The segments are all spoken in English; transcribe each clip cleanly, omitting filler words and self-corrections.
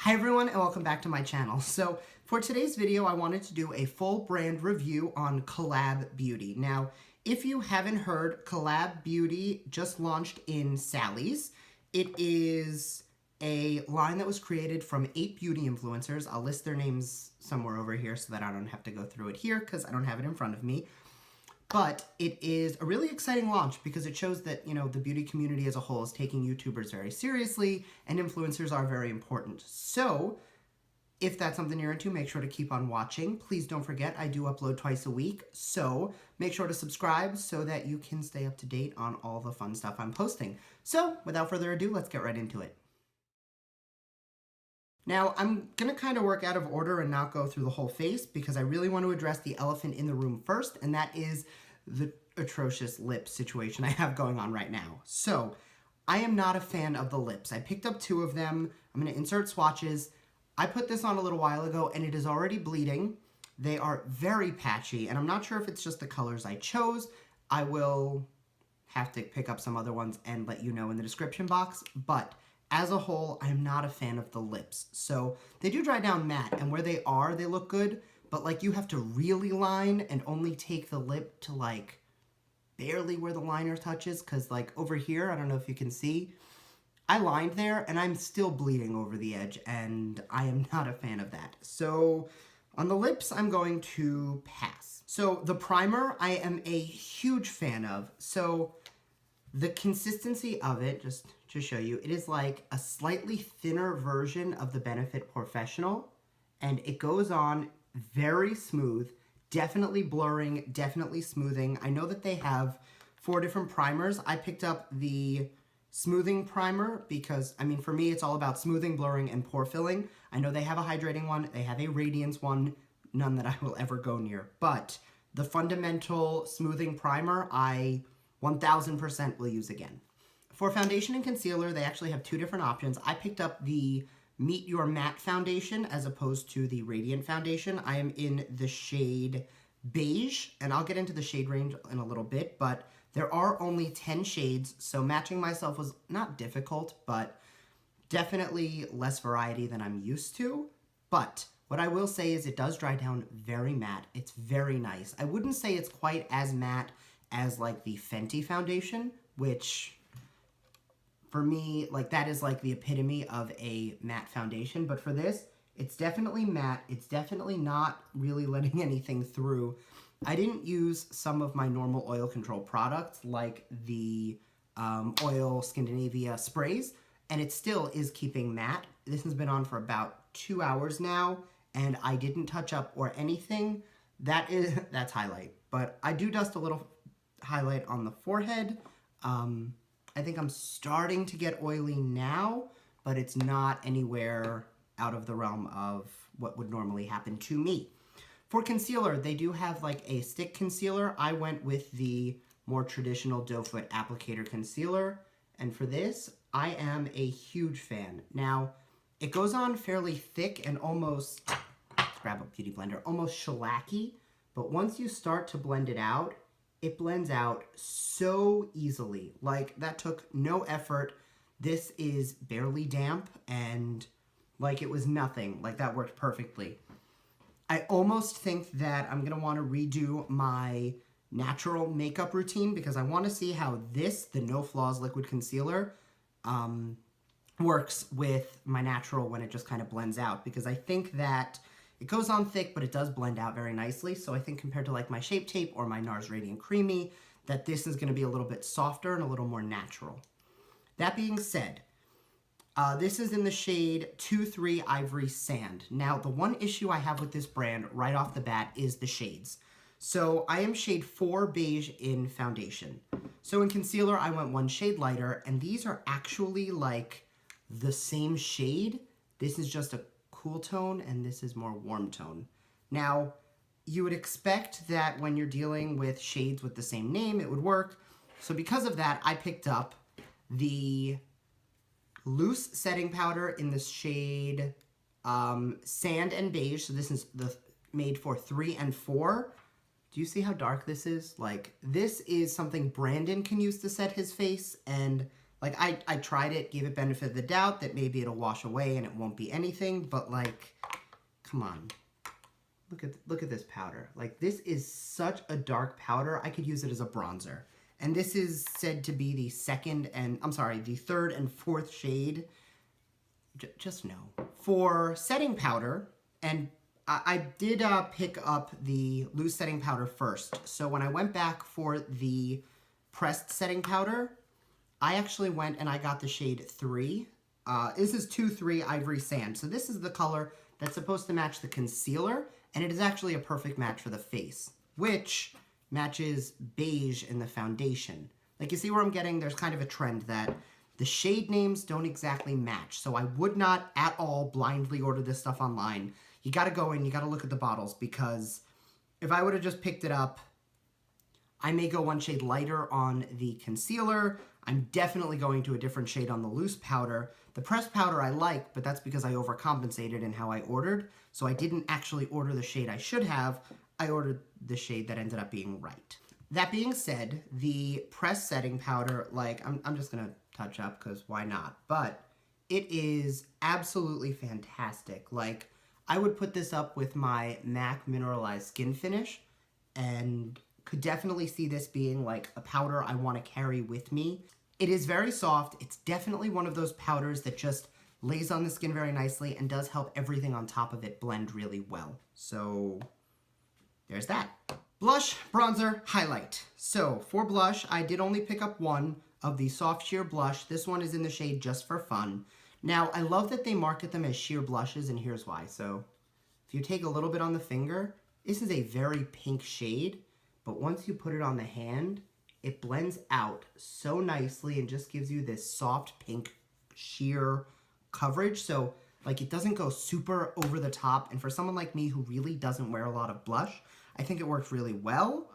Hi everyone and welcome back to my channel. So for today's video I wanted to do a full brand review on Col Lab Beauty. Now if you haven't heard, Col Lab Beauty just launched in Sally's. It is a line that was created from 8 beauty influencers. I'll list their names somewhere over here so that I don't have to go through it here because I don't have it in front of me. But it is a really exciting launch because it shows that, the beauty community as a whole is taking YouTubers very seriously and influencers are very important. So if that's something you're into, make sure to keep on watching. Please don't forget, I do upload twice a week. So make sure to subscribe so that you can stay up to date on all the fun stuff I'm posting. So without further ado, let's get right into it. Now, I'm going to kind of work out of order and not go through the whole face because I really want to address the elephant in the room first, and that is the atrocious lip situation I have going on right now. So, I am not a fan of the lips. I picked up 2 of them. I'm going to insert swatches. I put this on a little while ago, and it is already bleeding. They are very patchy, and I'm not sure if it's just the colors I chose. I will have to pick up some other ones and let you know in the description box, but as a whole, I'm not a fan of the lips. So they do dry down matte, and where they are, they look good, but like you have to really line and only take the lip to like barely where the liner touches, because like over here, I don't know if you can see, I lined there and I'm still bleeding over the edge, and I am not a fan of that. So on the lips, I'm going to pass. So the primer, I am a huge fan of. So the consistency of it, just to show you, it is like a slightly thinner version of the Benefit Professional, and it goes on very smooth, definitely blurring, definitely smoothing. I know that they have 4 different primers. I picked up the smoothing primer because, for me, it's all about smoothing, blurring, and pore filling. I know they have a hydrating one, they have a radiance one, none that I will ever go near, but the fundamental smoothing primer, I 1000% will use again. For foundation and concealer, they actually have 2 different options. I picked up the Meet Your Matte foundation as opposed to the Radiant foundation. I am in the shade Beige, and I'll get into the shade range in a little bit, but there are only 10 shades, so matching myself was not difficult, but definitely less variety than I'm used to. But what I will say is it does dry down very matte. It's very nice. I wouldn't say it's quite as matte as like the Fenty foundation, which for me, like that is like the epitome of a matte foundation. But for this, it's definitely matte. It's definitely not really letting anything through. I didn't use some of my normal oil control products like the Oil Scandinavia sprays, and it still is keeping matte. This has been on for about 2 hours now, and I didn't touch up or anything. That's highlight. But I do dust a little highlight on the forehead. I think I'm starting to get oily now, but it's not anywhere out of the realm of what would normally happen to me. For concealer, they do have like a stick concealer. I went with the more traditional doe foot applicator concealer, and for this, I am a huge fan. Now, it goes on fairly thick and almost, let's grab a beauty blender, almost shellacky, but once you start to blend it out, it blends out so easily. Like, that took no effort. This is barely damp, and like it was nothing. Like, that worked perfectly. I almost think that I'm gonna wanna redo my natural makeup routine because I wanna see how this, the No Flaws Liquid Concealer, works with my natural when it just kind of blends out, because I think that it goes on thick, but it does blend out very nicely. So I think compared to like my Shape Tape or my NARS Radiant Creamy, that this is gonna be a little bit softer and a little more natural. That being said, this is in the shade 2-3 Ivory Sand. Now, the one issue I have with this brand right off the bat is the shades. So I am shade 4 Beige in foundation. So in concealer, I went 1 shade lighter, and these are actually like the same shade. This is just a cool tone, and this is more warm tone. Now, you would expect that when you're dealing with shades with the same name, it would work. So because of that, I picked up the loose setting powder in the shade Sand and Beige. So this is made for 3 and 4. Do you see how dark this is? Like, this is something Brandon can use to set his face, and Like, I tried it, gave it benefit of the doubt that maybe it'll wash away and it won't be anything, but like, come on. Look at this powder. Like, this is such a dark powder. I could use it as a bronzer. And this is said to be the the third and fourth shade. Just no. For setting powder, and I did pick up the loose setting powder first. So when I went back for the pressed setting powder, I actually went and I got the shade 3. This is 2-3 Ivory Sand. So this is the color that's supposed to match the concealer, and it is actually a perfect match for the face, which matches beige in the foundation. Like, you see where I'm getting? There's kind of a trend that the shade names don't exactly match. So I would not at all blindly order this stuff online. You gotta go in, you gotta look at the bottles, because if I would have just picked it up, I may go one shade lighter on the concealer. I'm definitely going to a different shade on the loose powder. The pressed powder I like, but that's because I overcompensated in how I ordered. So I didn't actually order the shade I should have. I ordered the shade that ended up being right. That being said, the pressed setting powder, like, I'm just gonna touch up because why not? But it is absolutely fantastic. Like, I would put this up with my MAC Mineralized Skin Finish and could definitely see this being like a powder I want to carry with me. It is very soft. It's definitely one of those powders that just lays on the skin very nicely and does help everything on top of it blend really well. So there's that. Blush, bronzer, highlight. So for blush, I did only pick up one of the soft sheer blush. This one is in the shade Just for Fun. Now, I love that they market them as sheer blushes, and here's why. So if you take a little bit on the finger, this is a very pink shade, but once you put it on the hand, it blends out so nicely and just gives you this soft pink sheer coverage. So like, it doesn't go super over the top. And for someone like me who really doesn't wear a lot of blush, I think it works really well.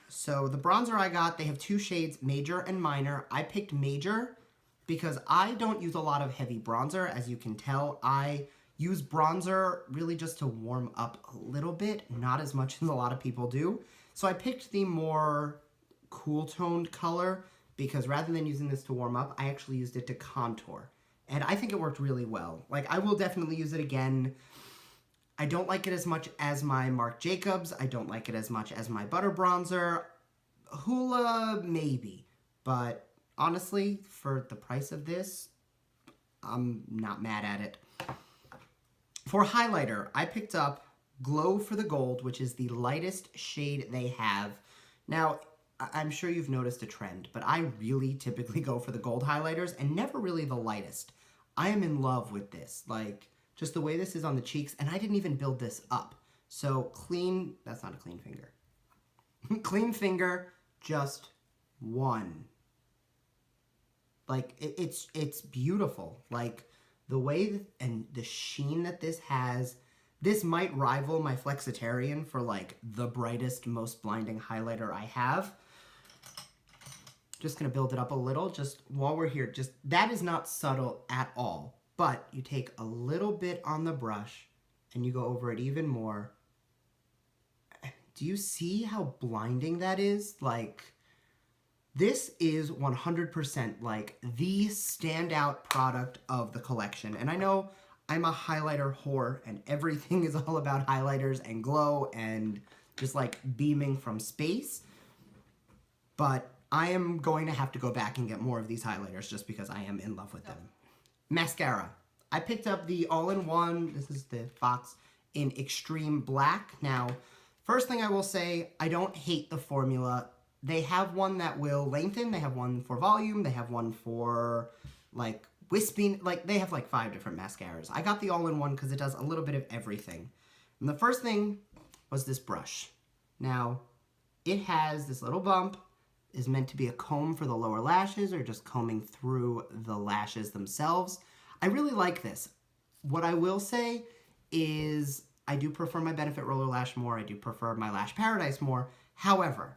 So the bronzer I got, they have 2 shades, Major and Minor. I picked Major because I don't use a lot of heavy bronzer. As you can tell, I use bronzer really just to warm up a little bit, not as much as a lot of people do. So I picked the more cool toned color because rather than using this to warm up, I actually used it to contour. And I think it worked really well. Like, I will definitely use it again. I don't like it as much as my Marc Jacobs. I don't like it as much as my Butter Bronzer. Hoola, maybe. But honestly, for the price of this, I'm not mad at it. For highlighter, I picked up Glow for the Gold, which is the lightest shade they have. Now, I'm sure you've noticed a trend, but I really typically go for the gold highlighters and never really the lightest. I am in love with this, like, just the way this is on the cheeks, and I didn't even build this up. So clean, that's not a clean finger. Clean finger, just one. Like, it's beautiful. Like, the way and the sheen that this has, this might rival my Flexitarian for, like, the brightest, most blinding highlighter I have. Just gonna build it up a little, just while we're here. Just, that is not subtle at all. But you take a little bit on the brush and you go over it even more. Do you see how blinding that is? Like, this is 100% like the standout product of the collection. And I know I'm a highlighter whore and everything is all about highlighters and glow and just like beaming from space. But I am going to have to go back and get more of these highlighters just because I am in love with them. Mascara. I picked up the all-in-one, this is the box, in Extreme Black. Now, first thing I will say, I don't hate the formula. They have one that will lengthen, they have one for volume, they have one for, like, wisping, like, they have, like, 5 different mascaras. I got the all-in-one because it does a little bit of everything. And the first thing was this brush. Now, it has this little bump, is meant to be a comb for the lower lashes or just combing through the lashes themselves. I really like this. What I will say is I do prefer my Benefit Roller Lash more. I do prefer my Lash Paradise more. However,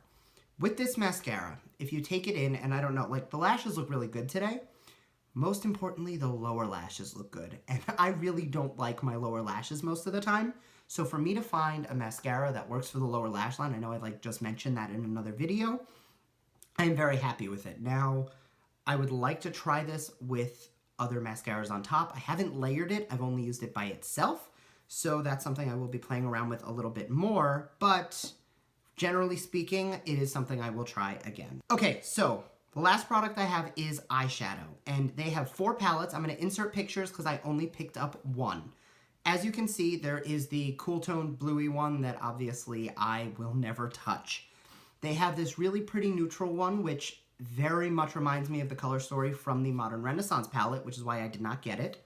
with this mascara, if you take it in, and I don't know, like, the lashes look really good today. Most importantly, the lower lashes look good. And I really don't like my lower lashes most of the time. So for me to find a mascara that works for the lower lash line, I know I like just mentioned that in another video, I am very happy with it. Now, I would like to try this with other mascaras on top. I haven't layered it. I've only used it by itself. So that's something I will be playing around with a little bit more. But generally speaking, it is something I will try again. Okay, so the last product I have is eyeshadow. And they have 4 palettes. I'm going to insert pictures because I only picked up one. As you can see, there is the cool tone bluey one that obviously I will never touch. They have this really pretty neutral one, which very much reminds me of the color story from the Modern Renaissance palette, which is why I did not get it.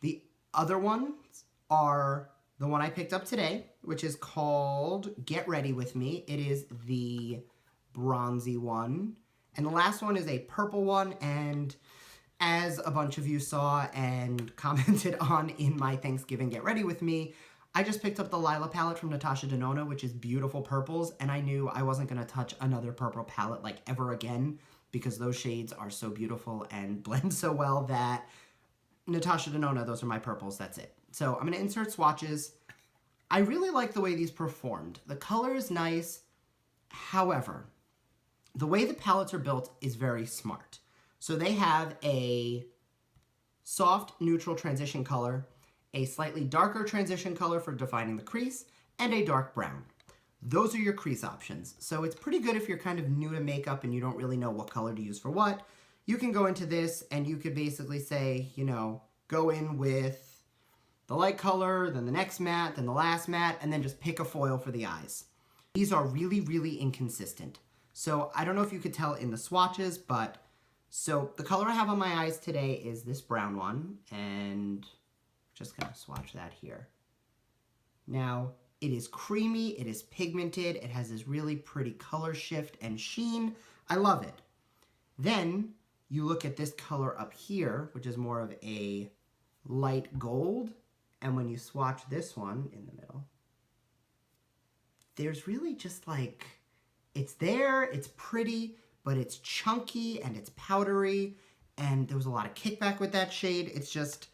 The other ones are the one I picked up today, which is called Get Ready With Me. It is the bronzy one. And the last one is a purple one, and as a bunch of you saw and commented on in my Thanksgiving Get Ready With Me, I just picked up the Lila palette from Natasha Denona, which is beautiful purples, and I knew I wasn't going to touch another purple palette like ever again because those shades are so beautiful and blend so well that Natasha Denona, those are my purples, that's it. So I'm going to insert swatches. I really like the way these performed. The color is nice. However, the way the palettes are built is very smart. So they have a soft neutral transition color, a slightly darker transition color for defining the crease, and a dark brown. Those are your crease options. So it's pretty good if you're kind of new to makeup and you don't really know what color to use for what. You can go into this and you could basically say, you know, go in with the light color, then the next matte, then the last matte, and then just pick a foil for the eyes. These are really, really inconsistent. So I don't know if you could tell in the swatches, but so the color I have on my eyes today is this brown one, and just gonna swatch that here. Now, it is creamy, it is pigmented, it has this really pretty color shift and sheen. I love it. Then you look at this color up here, which is more of a light gold, and when you swatch this one in the middle, there's really just like, it's there, it's pretty, but it's chunky and it's powdery, and there was a lot of kickback with that shade. It's just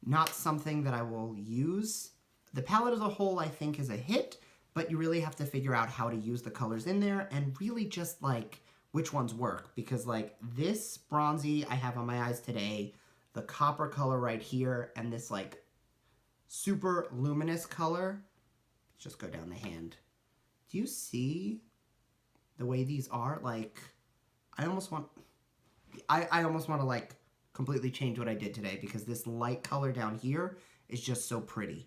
not something that I will use. The palette as a whole, I think, is a hit, but you really have to figure out how to use the colors in there and really just like which ones work, because like this bronzy I have on my eyes today, the copper color right here, and this like super luminous color. Let's just go down the hand. Do you see the way these are? Like, I almost want to like completely change what I did today because this light color down here is just so pretty.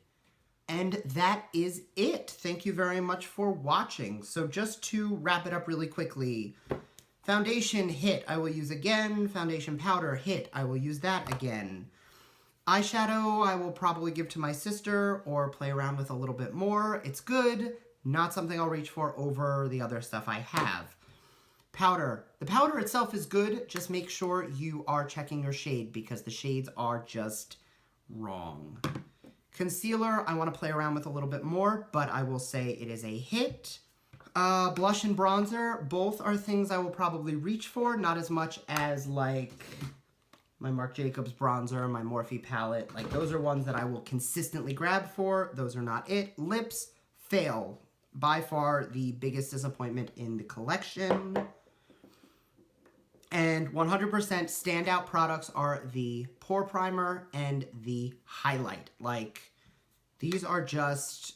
And that is it. Thank you very much for watching. So just to wrap it up really quickly, foundation hit, I will use again. Foundation powder hit, I will use that again. Eyeshadow, I will probably give to my sister or play around with a little bit more. It's good, not something I'll reach for over the other stuff I have. Powder. The powder itself is good, just make sure you are checking your shade because the shades are just wrong. Concealer, I want to play around with a little bit more, but I will say it is a hit. Blush and bronzer, both are things I will probably reach for, not as much as like my Marc Jacobs bronzer, my Morphe palette. Like those are ones that I will consistently grab for. Those are not it. Lips, fail. By far the biggest disappointment in the collection. And 100% standout products are the pore primer and the highlight. Like, these are just,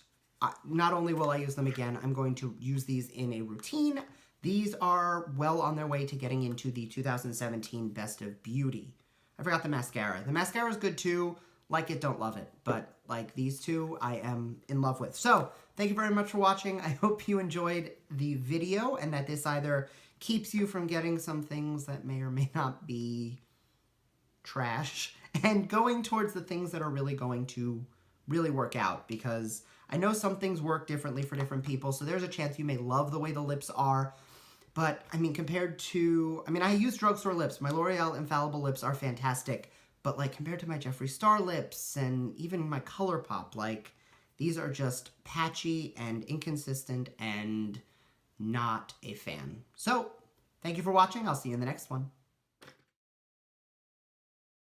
not only will I use them again, I'm going to use these in a routine. These are well on their way to getting into the 2017 Best of Beauty. I forgot the mascara. The mascara is good too. Like it, don't love it. But like these two, I am in love with. So, thank you very much for watching. I hope you enjoyed the video and that this either keeps you from getting some things that may or may not be trash and going towards the things that are really going to really work out, because I know some things work differently for different people, so there's a chance you may love the way the lips are, but I mean compared to, I use drugstore lips. My L'Oreal Infallible lips are fantastic, but like compared to my Jeffree Star lips and even my ColourPop, like these are just patchy and inconsistent and not a fan. So, thank you for watching. I'll see you in the next one.